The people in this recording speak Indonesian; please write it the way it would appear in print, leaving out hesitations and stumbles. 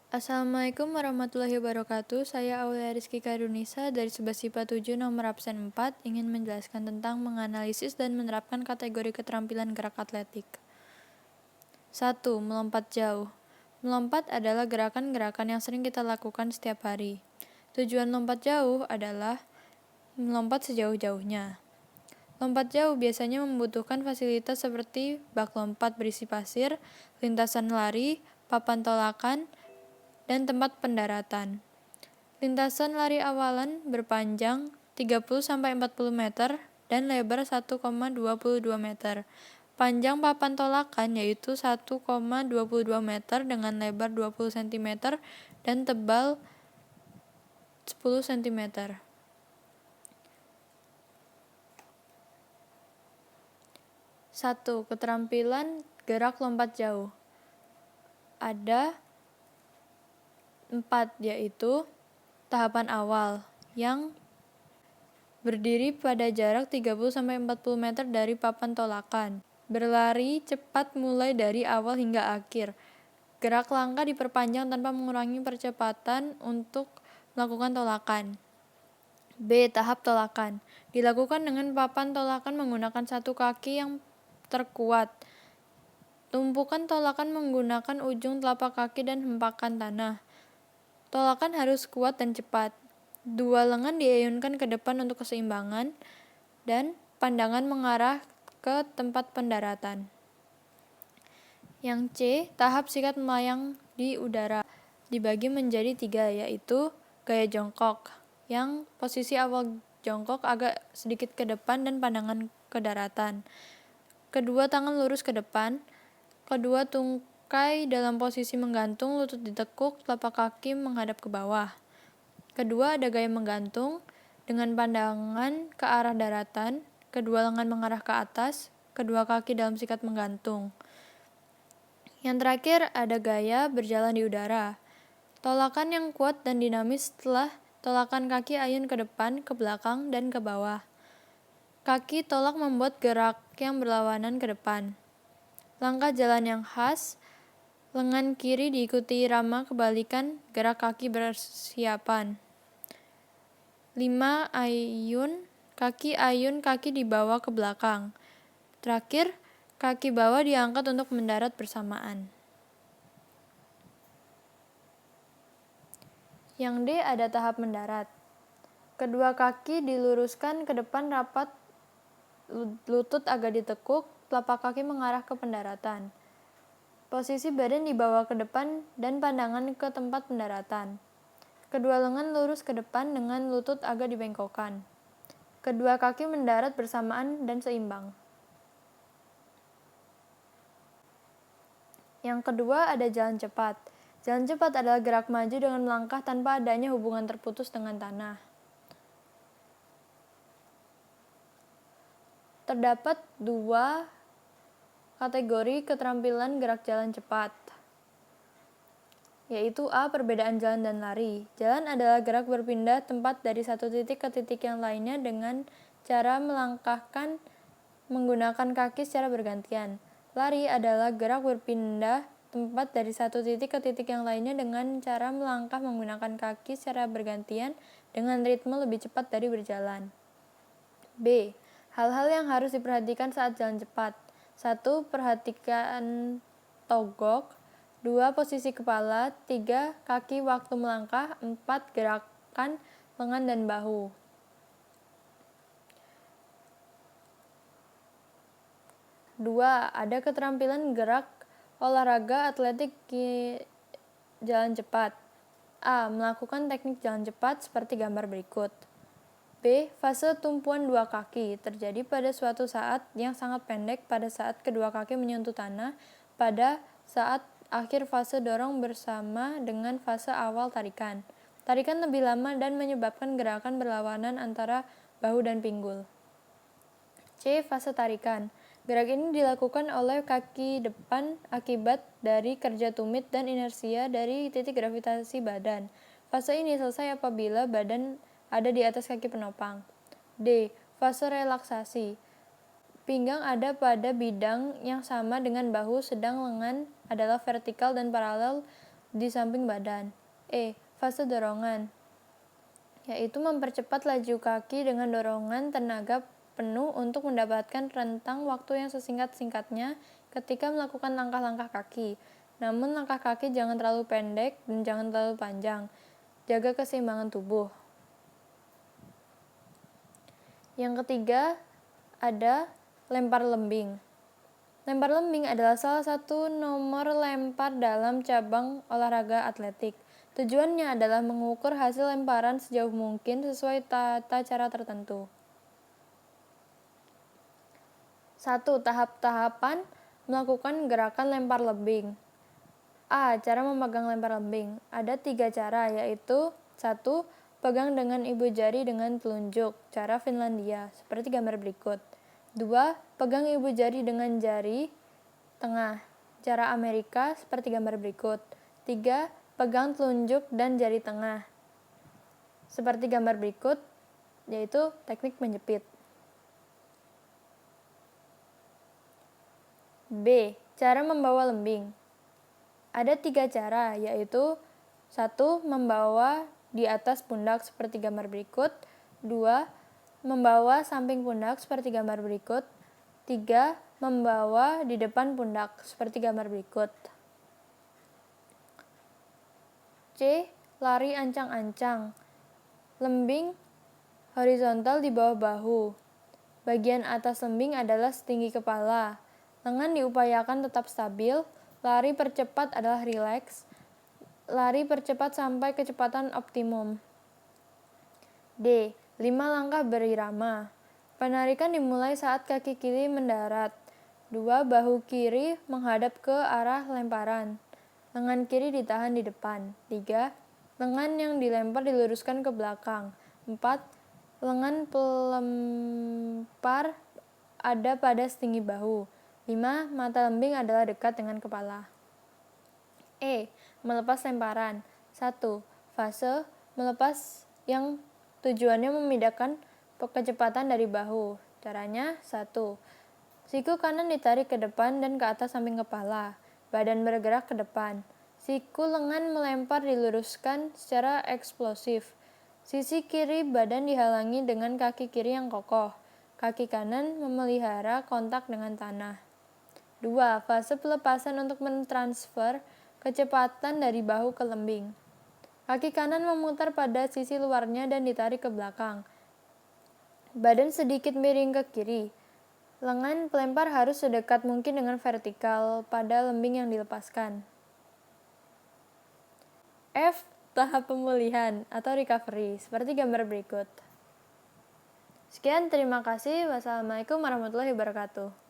Assalamualaikum warahmatullahi wabarakatuh. Saya Aulia Rizky Karunisa dari 11 IPA 7 nomor absen 4 ingin menjelaskan tentang menganalisis dan menerapkan kategori keterampilan gerak atletik. 1. Melompat jauh. Melompat adalah gerakan-gerakan yang sering kita lakukan setiap hari. Tujuan lompat jauh adalah melompat sejauh-jauhnya. Lompat jauh biasanya membutuhkan fasilitas seperti bak lompat berisi pasir, lintasan lari, papan tolakan, dan tempat pendaratan. Lintasan lari awalan berpanjang 30-40 meter dan lebar 1,22 meter. Panjang papan tolakan yaitu 1,22 meter dengan lebar 20 cm dan tebal 10 cm. 1. Keterampilan gerak lompat jauh. Ada 4, yaitu tahapan awal yang berdiri pada jarak 30-40 meter dari papan tolakan. Berlari cepat mulai dari awal hingga akhir. Gerak langkah diperpanjang tanpa mengurangi percepatan untuk melakukan tolakan. B. Tahap tolakan. Dilakukan dengan papan tolakan menggunakan satu kaki yang terkuat. Tumpukan tolakan menggunakan ujung telapak kaki dan hempakan tanah. Tolakan harus kuat dan cepat. Dua lengan diayunkan ke depan untuk keseimbangan dan pandangan mengarah ke tempat pendaratan. Yang C. Tahap sikat melayang di udara. Dibagi menjadi 3, yaitu gaya jongkok, yang posisi awal jongkok agak sedikit ke depan dan pandangan ke daratan. Kedua tangan lurus ke depan. Kedua tungkai dalam posisi menggantung, lutut ditekuk, telapak kaki menghadap ke bawah. Kedua ada gaya menggantung dengan pandangan ke arah daratan, kedua lengan mengarah ke atas, kedua kaki dalam sikat menggantung. Yang terakhir ada gaya berjalan di udara. Tolakan yang kuat dan dinamis setelah tolakan kaki ayun ke depan, ke belakang, dan ke bawah. Kaki tolak membuat gerak yang berlawanan ke depan. Langkah jalan yang khas, lengan kiri diikuti irama kebalikan gerak kaki bersiapan. 5. Ayun, kaki dibawa ke belakang. Terakhir, kaki bawah diangkat untuk mendarat bersamaan. Yang D ada tahap mendarat. Kedua kaki diluruskan ke depan rapat, lutut agak ditekuk, telapak kaki mengarah ke pendaratan. Posisi badan dibawa ke depan dan pandangan ke tempat pendaratan. Kedua lengan lurus ke depan dengan lutut agak dibengkokkan. Kedua kaki mendarat bersamaan dan seimbang. Yang kedua ada jalan cepat. Jalan cepat adalah gerak maju dengan melangkah tanpa adanya hubungan terputus dengan tanah. Terdapat 2 kategori keterampilan gerak jalan cepat, yaitu A. Perbedaan jalan dan lari. Jalan adalah gerak berpindah tempat dari satu titik ke titik yang lainnya dengan cara melangkahkan menggunakan kaki secara bergantian. Lari adalah gerak berpindah tempat dari satu titik ke titik yang lainnya dengan cara melangkah menggunakan kaki secara bergantian dengan ritme lebih cepat dari berjalan. B. Hal-hal yang harus diperhatikan saat jalan cepat. 1. Perhatikan togok. 2. Posisi kepala. 3. Kaki waktu melangkah. 4. Gerakan lengan dan bahu. 2. Ada keterampilan gerak olahraga atletik jalan cepat. A. Melakukan teknik jalan cepat seperti gambar berikut. B. Fase tumpuan dua kaki terjadi pada suatu saat yang sangat pendek pada saat kedua kaki menyentuh tanah pada saat akhir fase dorong bersama dengan fase awal tarikan. Tarikan lebih lama dan menyebabkan gerakan berlawanan antara bahu dan pinggul. C. Fase tarikan. Gerak ini dilakukan oleh kaki depan akibat dari kerja tumit dan inersia dari titik gravitasi badan. Fase ini selesai apabila badan ada di atas kaki penopang. D. Fase relaksasi. Pinggang ada pada bidang yang sama dengan bahu, sedang lengan adalah vertikal dan paralel di samping badan. Fase dorongan, yaitu mempercepat laju kaki dengan dorongan tenaga penuh untuk mendapatkan rentang waktu yang sesingkat-singkatnya ketika melakukan langkah-langkah kaki. Namun langkah kaki jangan terlalu pendek dan jangan terlalu panjang. Jaga keseimbangan tubuh. Yang ketiga, ada lempar lembing. Lempar lembing adalah salah satu nomor lempar dalam cabang olahraga atletik. Tujuannya adalah mengukur hasil lemparan sejauh mungkin sesuai tata cara tertentu. 1. Tahap-tahapan melakukan gerakan lempar lembing. Cara memegang lempar lembing. Ada 3 cara, yaitu 1. Pegang dengan ibu jari dengan telunjuk, cara Finlandia, seperti gambar berikut. 2. Pegang ibu jari dengan jari tengah, cara Amerika, seperti gambar berikut. 3. Pegang telunjuk dan jari tengah, seperti gambar berikut, yaitu teknik menjepit. B. Cara membawa lembing. Ada 3 cara, yaitu 1. Membawa di atas pundak seperti gambar berikut. 2. Membawa samping pundak seperti gambar berikut. 3. Membawa di depan pundak seperti gambar berikut. C. Lari ancang-ancang. Lembing horizontal di bawah bahu. Bagian atas lembing adalah setinggi kepala. Lengan diupayakan tetap stabil. Lari percepat adalah rileks. Lari percepat sampai kecepatan optimum. D. 5 langkah berirama. Penarikan dimulai saat kaki kiri mendarat. 2. Bahu kiri menghadap ke arah lemparan. Lengan kiri ditahan di depan. 3. Lengan yang dilempar diluruskan ke belakang. 4. Lengan pelempar ada pada setinggi bahu. 5. Mata lembing adalah dekat dengan kepala. Melepas lemparan. 1. Fase melepas yang tujuannya memindahkan kecepatan dari bahu. Caranya 1. Siku kanan ditarik ke depan dan ke atas samping kepala. Badan bergerak ke depan. Siku lengan melempar diluruskan secara eksplosif. Sisi kiri badan dihalangi dengan kaki kiri yang kokoh. Kaki kanan memelihara kontak dengan tanah. 2. Fase pelepasan untuk mentransfer kecepatan dari bahu ke lembing. Kaki kanan memutar pada sisi luarnya dan ditarik ke belakang. Badan sedikit miring ke kiri. Lengan pelempar harus sedekat mungkin dengan vertikal pada lembing yang dilepaskan. F. Tahap pemulihan atau recovery, seperti gambar berikut. Sekian, terima kasih. Wassalamualaikum warahmatullahi wabarakatuh.